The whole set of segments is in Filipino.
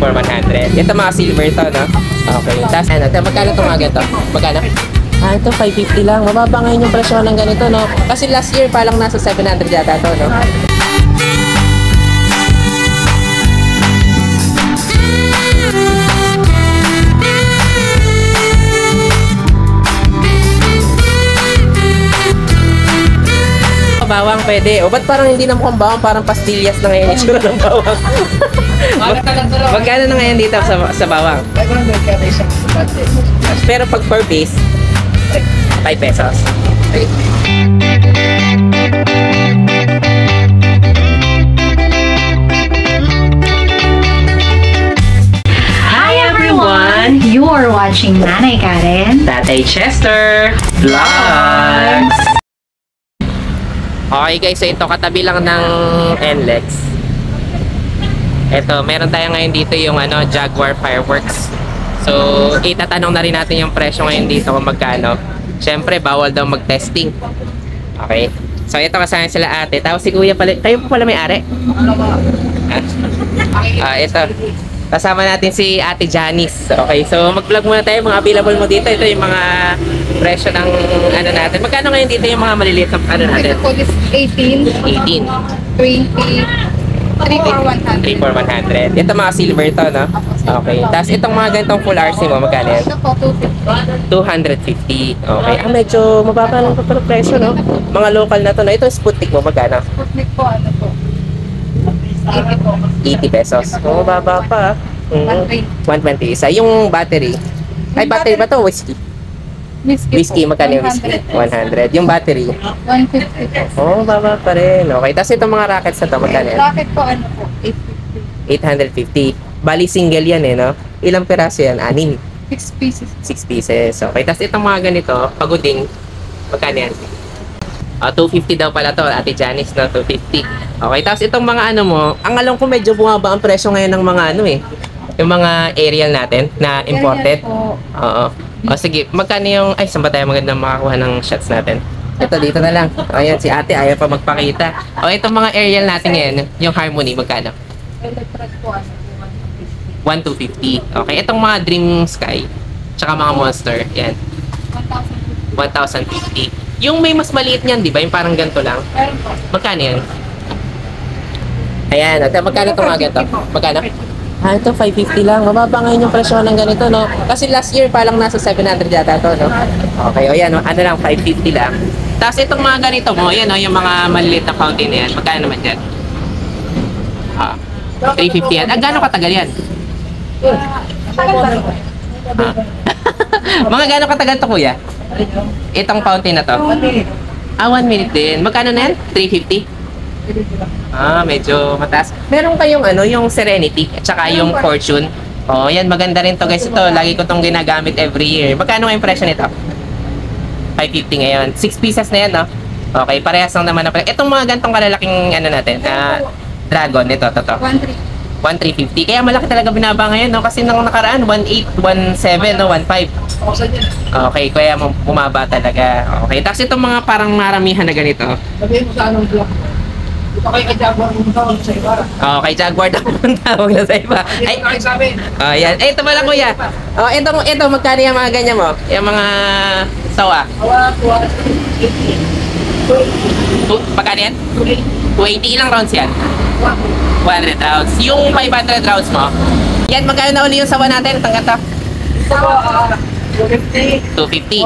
3,100. Ito mga silver to, no? Okay. Tapos, ano, magkano ito mga ganito? Magkano? Ah, ito 550 lang. Mababa ngayon yung presyo ng ganito, no? Kasi last year pa lang nasa 700 yata to, no? Bawang pwede. O ba't parang hindi na mukhang bawang, parang pastillas na ngayon itsura ng bawang. Magkano na ngayon dito sa bawang? Pero pag per piece, 5 pesos. Hi everyone! You are watching Nanay Karen, Tatay Chester Vlogs! Okay guys, so ito katabi lang ng NLEX. Ito, meron tayo ngayon dito yung ano, Jaguar Fireworks. So, itatanong na rin natin yung presyo ngayon dito kung magkano. Siyempre, bawal daw mag-testing. Okay. So, ito kasama sila ate. Tapos si kuya pala, kayo po pala may-ari? Ito. Kasama natin si Ate Janice. Okay, so mag-vlog muna tayo. Mga available mo dito. Ito yung mga presyo ng ano natin. Magkano ngayon dito yung mga maliliit na ano natin? Ito po is 18, 18. 20, 3 for 100. 3,400. Ito mga silver to, no? Okay. Tapos itong mga ganitong full RC mo, magkano yan? Ito po 250. 250. Okay. Ah, medyo mababa lang pa pero presyo, no? Mga local na to, no? Ito Sputnik mo, magkano? Sputnik po, ano po? 80 po. 80 pesos. Oh, mababa pa. 120. Isa. Yung battery. Ay, battery ba to? Whiskey. Whiskey, magkano yung whiskey? 100. Yung battery? 150 po. Oh, baba pa rin. Okay. Tapos itong mga rackets na to, magkano yan? Racket po, ano po? 850. 850. Bali single yan eh, no? Ilang piraso yan? 6. 6 pieces. 6 pieces. Okay. Tapos itong mga ganito, paguding, magkano yan? 250 daw pala to, Ate Janice, no? 250. Okay. Tapos itong mga ano mo, ang alam ko medyo bumaba ang presyo ngayon ng mga ano eh. Yung mga aerial natin na imported. Oo. O sige, magkano yung... Ay, saan ba tayo magandang makakuha ng shots natin? Ito, dito na lang. Ayan, si ate ayaw pa magpakita. O, itong mga aerial natin ngayon, yung Harmony, magkano? Electric po, ano po? 1,250. Okay, itong mga Dream Sky, tsaka mga Monster, yan. 1,050. Yung may mas maliit niyan, di ba? Yung parang ganito lang. Meron po. Magkano yan? Ayan, at magkano itong mga ganito? Magkano? Ah, ito 550 lang. Mababa ngayon yung presyo ng ganito, no? Kasi last year pa lang nasa 700 yata to, no? Okay, o yan, ano lang, 550 lang. Tapos itong mga ganito mo, yan, no? Yung mga maliliit na fountain na yan. Magkano naman dyan? 350 yan. Ah, gano'ng katagal yan? Mga gano'ng katagal to, kuya? Itong fountain na to? 1 minute. Ah, 1 minute din. Magkano na yan? 350? Ah, medyo mataas. Meron kayong ano, yung Serenity at saka yung Fortune. Oh, yan maganda rin to guys. Ito, lagi ko tong ginagamit every year. Magkano nga yung presyo nito? 550 ngayon. 6 pieces na yan, no? Okay, parehas lang naman na. Itong mga gantong kalalaking ano natin, Dragon, ito, to. 1,350. Kaya malaki talaga binaba ngayon, no? Kasi nung nakaraan, 1,800, 1,700, no? 1,500. Okay, kaya bumaba talaga. Okay, tapos itong mga parang maramihan na ganito. Sabihin mo sa anong block? Ito kay Jaguar mo tawag sa iba. Oh, kay Jaguar daw ang tawag na sa iba. Ay, sabi. oh, yan. Eh, ito pala kuya. Oh, ito magkano yung mga ganyan mo? Yung mga sawa. Magkano yan? 280. Ilang rounds yan? 100 rounds. Yung 500 rounds mo? Yan, magkano na uli yung sawa natin? Tanggat to? 250.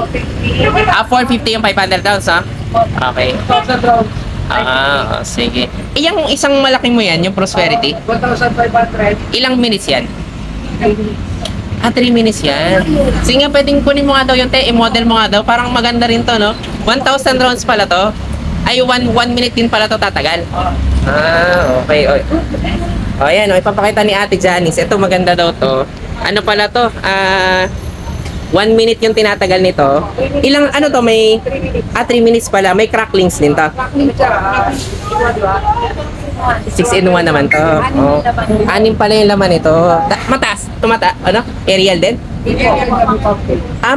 450 yung 500 rounds, ha? Okay. 1,000 rounds. Sige. Yung isang malaki mo yan, yung Prosperity? 1,500. Ilang minutes yan? 3 minutes yan. Sige nga, pwedeng kunin mo nga daw yung i-model mo nga daw. Parang maganda rin to, no? 1,000 rounds pala to. Ay, 1 minute din pala to tatagal. Okay. O, yan, ipapakita ni Ate Janice. Ito, maganda daw to. Ano pala to? 1 minute yung tinatagal nito. Ilang, ano to, may... 3 minutes pala. May cracklings din to. 6 in 1 naman to. Oh. 6 pala yung laman nito. Mataas. Ano? Aerial din?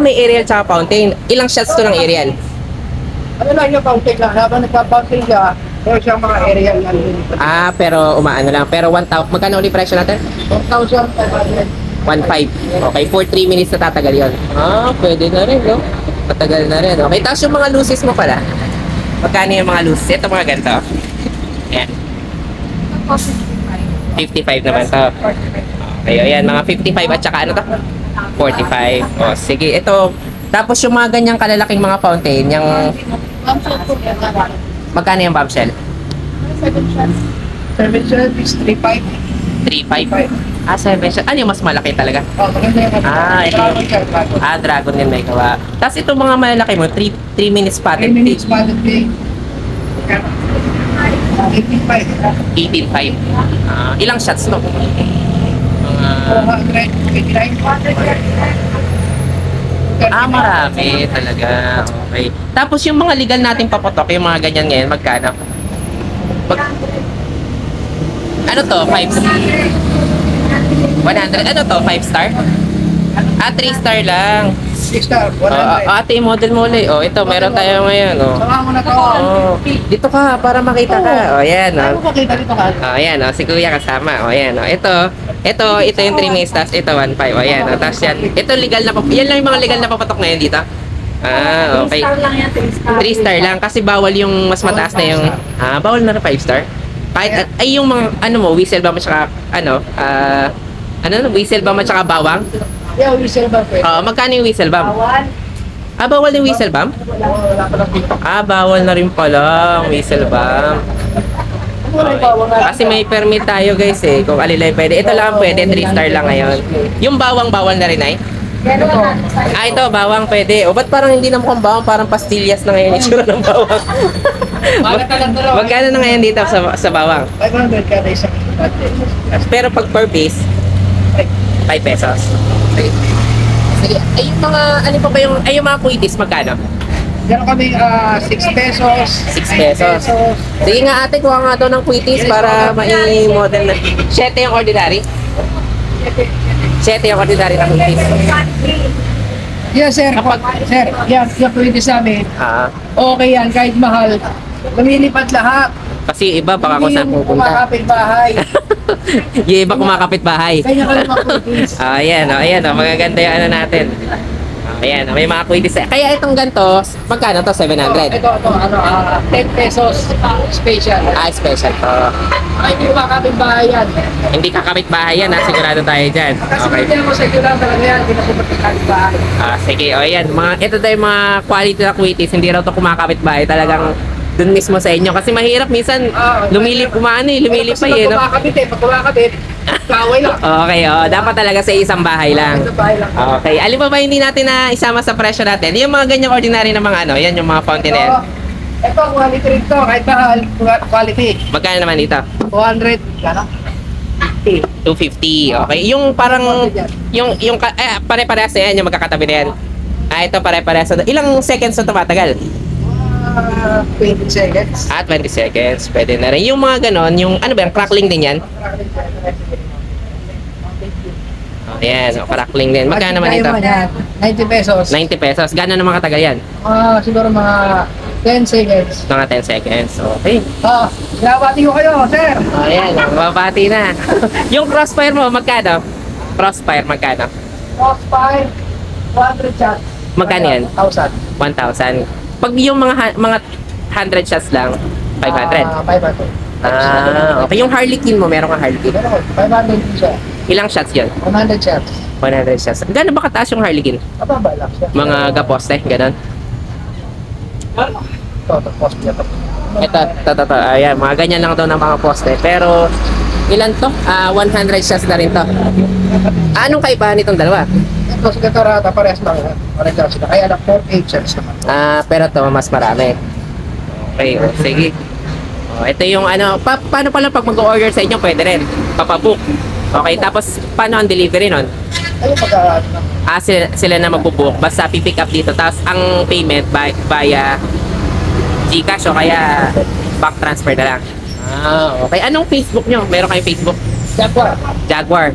May aerial tsaka fountain. Ilang shots to ng aerial? Ano lang yung fountain lang. Habang nagpa-fountain siya, So, siyang mga aerial na Ah, pero umaano lang. Pero 1,000. Magkano ulit presyo natin? 1,500. 1,500. Okay, for 3 minutes na tatagal yun. Ah, pwede na rin, no? Matagal na rin. Okay, tapos yung mga luces mo pala. Magkano yung mga luces? Ito mga ganito. Ayan. 55 naman to. Okay, ayan, mga 55 at saka ano to? 45. O, sige, ito. Tapos yung mga ganyang kalalaking mga fountain, yung magkano yung bombshell? 7 shell is 3,500. 3,500. Ah, 7 shell. Ano yung mas malaki talaga? Oh, maganda yung Ah, ito Dragon yung- shell, dragon. Ah, dragon din may gawa. Tapos ito mga malalaki mo, 3 minutes 3 patent. minutes padded day. 85. 18.5. Ah, ilang shots no? Mga 489. marami talaga. Okay. Tapos yung mga legal nating paputok, yung mga ganyan ngayon, magkano? Ano to? 5 100. Ano to? 5 star? Ah, 3 star lang. 6 star, Oh, 100. ate, model mo ulit. Oh, ito, meron tayo ngayon. Oh. Sama mo na to. Oh, dito ka para makita ka. Oh, yan. Ano Oh. ko kita dito ka? Oh, ayan, oh, si Kuya kasama. Oh, ayan, oh. Ito yung 3 minutes, tapos ito 1.5. Oh, ayan, oh, tapos yan. Ito legal na, yan lang yung mga legal na papatok ngayon dito. Ah, okay. 3 star lang, kasi bawal yung mas mataas na yung, bawal na 5 star. Kahit, ay yung mga, ano mo, whistle ba mo, tsaka, whistle ba mo, tsaka bawang? Yeah, whistle ba pwede? Magkano yung whistle bomb? Bawal yung whistle bomb? Wala pa lang dito. Bawal na rin pala ang whistle bomb. Kasi may permit tayo guys eh, kung alilay pwede. Ito lang pwede, 3 star lang ngayon. Yung bawang bawal na rin ay? Ito, bawang pwede. O ba't parang hindi na mukhang bawang, parang pastillas na ngayon itsura ng bawang. Magkano na ngayon dito sa bawang? 500 kada isang. Pero pag per piece, 5 pesos. Sige. Sige. Ay, yung mga, ano pa ba yung, ay yung mga kuitis, magkano? Meron kami 6 pesos. 6 pesos. Sige nga ate, kuha nga daw ng kuitis para mai-model na. 7 yung ordinary? 7 yung ordinary na kuitis. Yes, sir. Sir, yan pwede sa amin. Okay yan, kahit mahal. Lumilipad lahat. Kasi iba, baka kung saan Hindi yung pupunta. kumakapit bahay. Yung iba kumakapit bahay. Kanya ka lang makulitis. Ayan, magaganda yung ano natin. Ayan, may mga kuitis. Kaya itong ganito, magkano to? 700? Ito, 10 pesos special. Special to. Ay, hindi kumakapit bahay yan. Hindi kakapit bahay yan, sigurado tayo dyan. Kasi Okay. hindi mo secure talaga yan, hindi na kumakapit bahay. Sige, ayan. Ito tayo mga quality na kuitis, hindi raw to kumakapit bahay. Talagang dun mismo sa inyo. Kasi mahirap minsan, lumilip pa no? Kumakapit pag kumakapit, kaway lang. Okay, dapat talaga sa isang bahay lang. Sa bahay lang. Okay, alin pa ba hindi natin na isama sa presyo natin? Yung mga ganyang ordinary na mga yan yung mga fountain na yan. Ito, quality rin to, kahit mahal, quality. Magkano naman dito? 200, kano? 250. Okay, yung parang, pare-parehas na yan, yung magkakatabi na yan. Ito pare-parehas. Ilang seconds na tumatagal? 20 seconds. 20 seconds. Pwede na rin. Yung mga ganon, yung ano ba yan, crackling din yan? Ayan, crackling din. Magkano naman ito? 90 pesos. 90 pesos. Gano'n naman katagal yan? Siguro mga 10 seconds. Mga 10 seconds. Okay. Binabati ko kayo, sir. Ayan, mababati na. Yung crossfire mo, magkano? Crossfire, magkano? Crossfire, 200 shots. Magkano yan? 1,000. 1,000. Pag yung mga 100 shots lang, 500. 500. Okay. Yung Harlequin mo, meron kang Harlequin. Pero 500 din siya. Ilang shots yun? 100 shots. 100 shots. Gano'n ba kataas yung Harlequin? Mababa lang siya. Mga gaposte, gano'n? Ito, post niya to. Ito. Ayan, mga ganyan lang daw ng mga poste. Pero, ilan to? 100 shots na rin to. Anong kaibahan nitong dalawa? Ito, si Katarata, parehas lang yan. Parehas lang sila. Kaya lang 48 shots naman. Pero to mas marami. Okay, sige. Ito yung ano, paano pala pag mag-order sa inyo, pwede rin. Papabook. Okay, tapos paano ang delivery nun? Ayun, Sila na magbubook. Basta pipick up dito. Tapos ang payment via Gcash o kaya bank transfer na lang. Okay. Anong Facebook nyo? Meron kayong Facebook? Jaguar.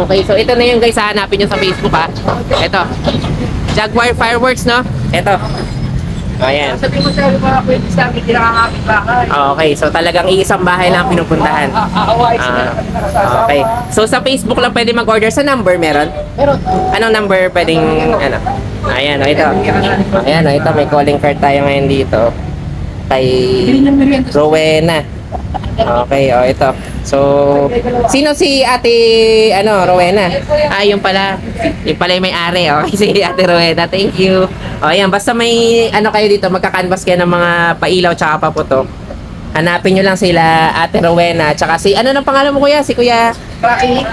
Okay. So ito na yung guys, hanapin nyo sa Facebook ha. Ito. Jaguar Fireworks, no? Ito. Ayan. Sabi mo sa mga pwede sa amin, hindi nakakapit bahay. Okay, so talagang iisang bahay lang pinupuntahan. Aawain sila kami nakasasawa. Okay. So sa Facebook lang pwede mag-order. Sa number meron? Meron. Anong number pwedeng, ano? Ayan, o ito. Ayan, o ito. May calling card tayo ngayon dito. Kay Rowena. Okay, o ito. So, sino si Ate, Rowena? Ah, yung pala. Yung pala yung may-ari. Okay, si Ate Rowena. Thank you. O, ayan. Basta may, kayo dito, magka-canvas kayo ng mga pailaw tsaka paputok. Hanapin nyo lang sila, Ate Rowena. Tsaka si, nang pangalan mo kuya? Si Kuya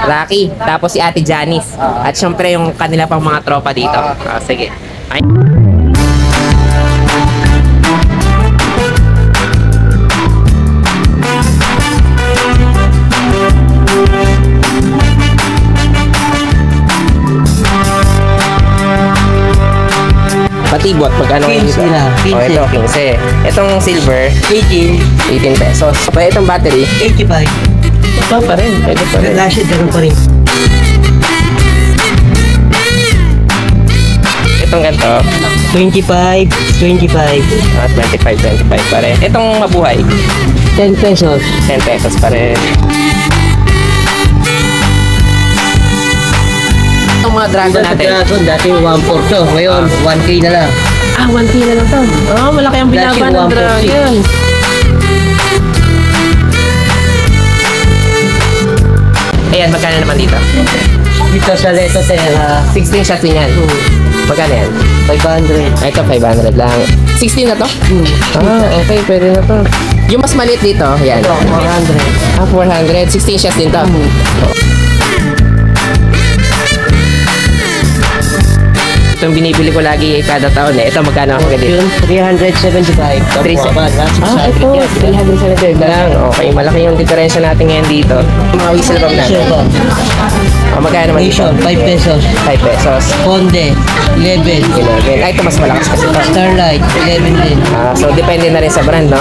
Rocky. Tapos si Ate Janice. At syempre yung kanila pang mga tropa dito. Sige. Ay. Patibot, magkano ngayon dito? 15 na, 15. Oh, ito, 15. Itong silver, 18, 18 pesos. Pa itong battery, 85. ito pa rin, pwede pa rin. Last year, ganun pa rin. Itong ganito, 25, 25. 25 pa rin. Itong mabuhay, 10 pesos. 10 pesos pa rin. Itong mga dragon natin. Dragon, dati 1.4 to. Ngayon, 1K na lang. 1K na lang to. Malaki ang binaba ng dragon. Ayan, magkano naman dito? Dito sa Leto Terra, 16 shots din yan. Magkano yan? 500. Ito, 500 lang. 16 na to? Okay, pwede na to. Yung mas maliit dito, yan. 400. 400. 16 shots din to. Itong binibili ko lagi kada taon eh. Ito, magkano ang dito? Yun, 375. Ito, 375 lang. Okay, malaki yung diferensya natin ngayon dito. Mga whistle bomb natin. Magkano naman dito? 5 pesos. 5 pesos. Conde, 11. 11. Ay, ito mas malakas kasi ito. Starlight, 11 din. So, depende na rin sa brand, no?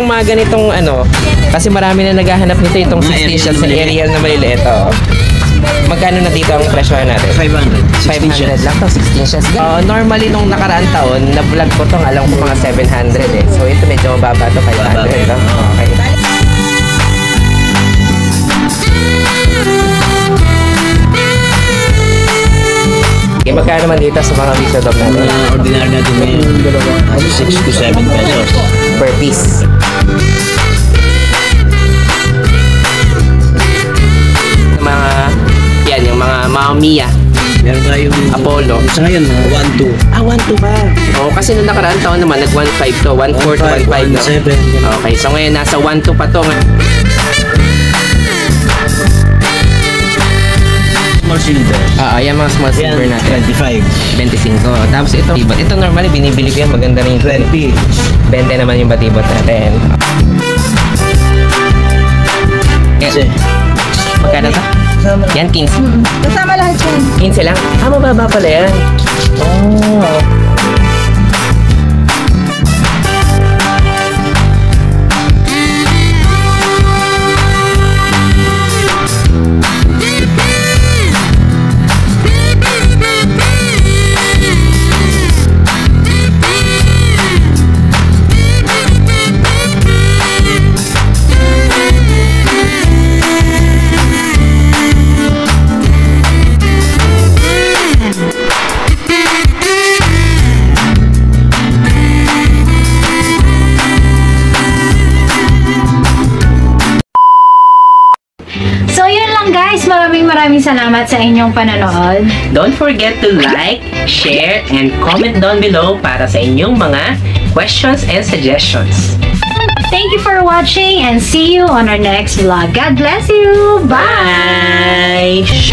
Mga ganitong kasi marami na naghahanap nito itong 16 shots sa aerial na maliliit. Magkano na dito ang presyo natin? 500. 500 lang to, 16 shots. Normally nung nakaraan taon, na-vlog ko tong alam ko mga 700 eh. So ito medyo mababa to, 500. No? Okay. Magkano naman dito sa mga whistle dog natin? Ordinary natin ngayon, 6 to 7 pesos. Per piece. Yung mga Mamma Mia, Meron tayong Apollo. Sa ngayon, 1-2. 1-2 pa. Kasi nung nakaraan taon naman, nag-1-5 to. 1-4 to 1-5, no? 1-7. Okay, so ngayon nasa 1-2 pa to. Small silver. Yan mga small silver natin. 25. 25. Tapos ito normally binibili ko yan. Maganda rin yung 20. 20 naman yung batibot natin. Magkano to? Yan, 15. Kasama lahat yan. 15 lang? Mababa pala yan. Maraming salamat sa inyong panonood. Don't forget to like, share, and comment down below para sa inyong mga questions and suggestions. Thank you for watching and see you on our next vlog. God bless you! Bye! Bye!